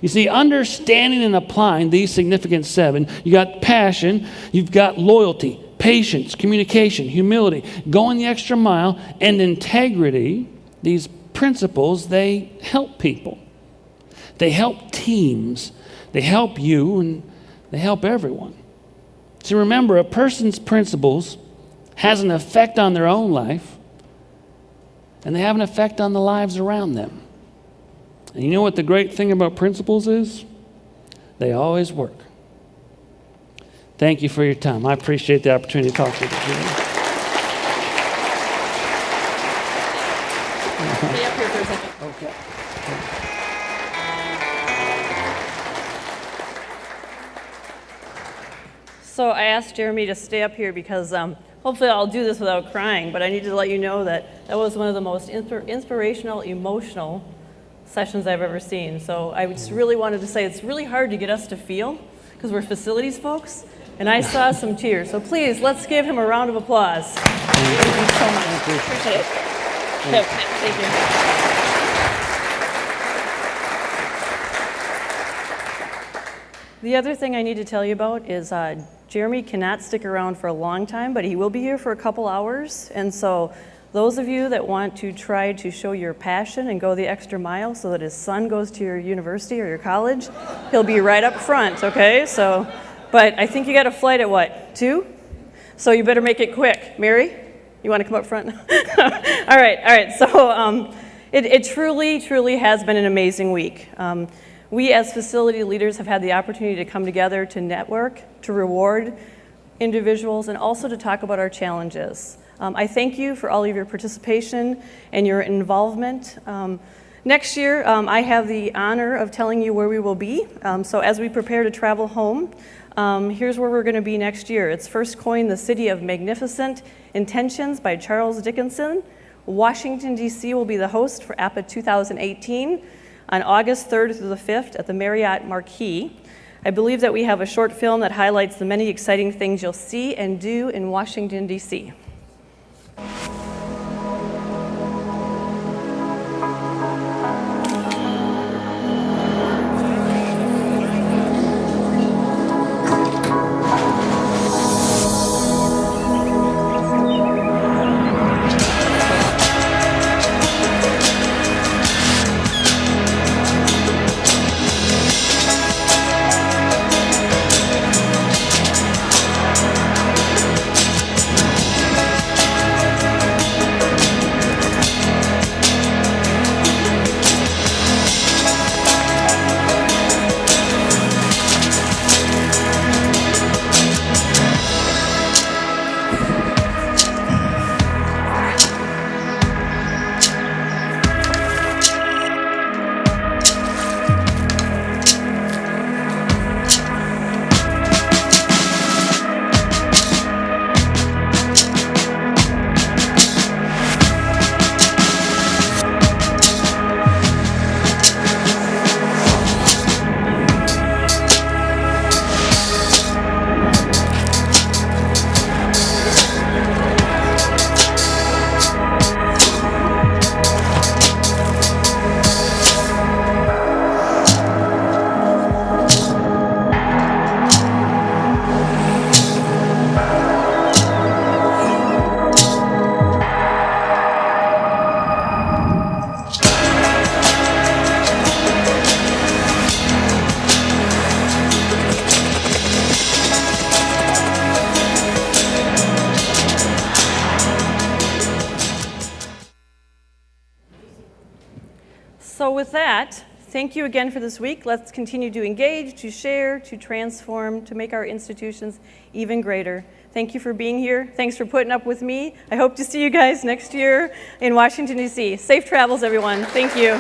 You see, understanding and applying these significant 7, you got passion, you've got loyalty, patience, communication, humility, going the extra mile, and integrity. These principles, they help people. They help teams. They help you, and they help everyone. So remember, a person's principles has an effect on their own life, and they have an effect on the lives around them. And you know what the great thing about principles is? They always work. Thank you for your time. I appreciate the opportunity to talk to you this evening. Stay up here for a second. Okay. So I asked Jeremy to stay up here because hopefully I'll do this without crying, but I need to let you know that that was one of the most inspirational, emotional sessions I've ever seen. So I just really wanted to say it's really hard to get us to feel because we're facilities folks, and I saw some tears. So please, let's give him a round of applause. Thank you so much. Appreciate it. Thank you. The other thing I need to tell you about is Jeremy cannot stick around for a long time, but he will be here for a couple hours. And so those of you that want to try to show your passion and go the extra mile so that his son goes to your university or your college, he'll be right up front, okay? So, but I think you got a flight at what, 2? So you better make it quick. Mary, you want to come up front? All right. So it truly has been an amazing week. We as facility leaders have had the opportunity to come together to network, to reward individuals, and also to talk about our challenges. I thank you for all of your participation and your involvement. Next year, I have the honor of telling you where we will be. So as we prepare to travel home, here's where we're going to be next year. It's first coined the City of Magnificent Intentions by Charles Dickinson. Washington, D.C. will be the host for APPA 2018. On August 3rd through the 5th at the Marriott Marquis. I believe that we have a short film that highlights the many exciting things you'll see and do in Washington, D.C. So with that, thank you again for this week. Let's continue to engage, to share, to transform, to make our institutions even greater. Thank you for being here. Thanks for putting up with me. I hope to see you guys next year in Washington, D.C. Safe travels, everyone. Thank you.